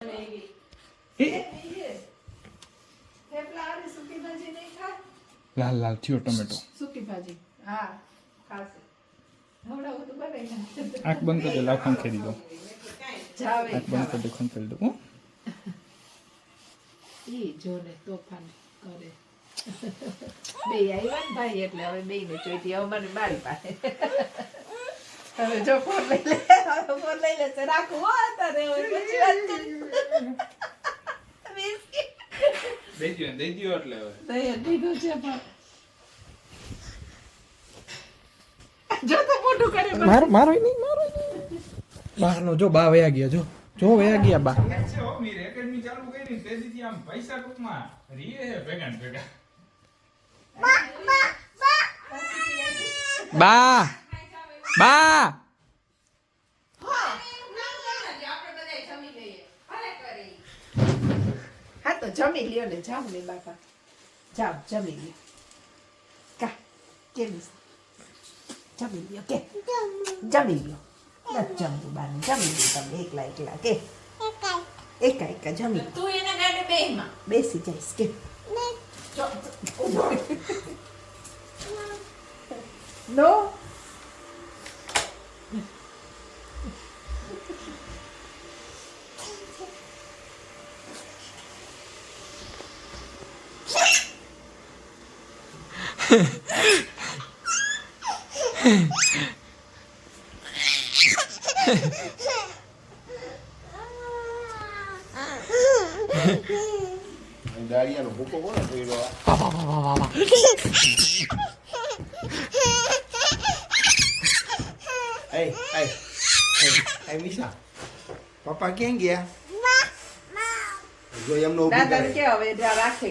લાલ લાલ થયો ટમેટો. સુકી ભાજી હા ખાશે હવડાવું તો બનાવી નાખ. આંખ બંધ કરી દે, લાવ ખંખેરી દો. જાવે આંખ બંધ કરી દે, ખંખેરી દો. હો ઈ જોને તોફાન કરે. બે આવ્યા ને ભાઈ એટલે હવે બે ને ચોઈટી હવે મને મારી પાસે. હવે જો ફોન લઈ લે, હવે ફોન લઈ લેશે રાખું હો તારે હવે પછી વાત કરી. દઈ દ્યો એટલે હવે. દઈ દીધું છે પણ જો તો મોટું કરે મારો નહીં. બહારનો જો બા વયા ગયા, જો વયા ગયા બા. છે હો મીર એકેડમી ચાલુ કરી તેજીથી આમ પૈસા ટૂંકમાં રીએ ભેગા ને ભેગા. બા હા તો જમી લ્યો ને જાવ ને બાપા જાવ જમી લ્યો કા કેમ જમી લ્યો કે જમી લ્યો નથી જમવું બાને જમી લ્યો તમે એકલા કે એકા જમી તું એના ગાડે બેહમાં બેસી જઈશ કે નો દાળિયાનો ભૂકો કોને કર્યો? એ મિશા પપ્પા ક્યાં ગયા? જો એમનો દાદા કે હવે રાખે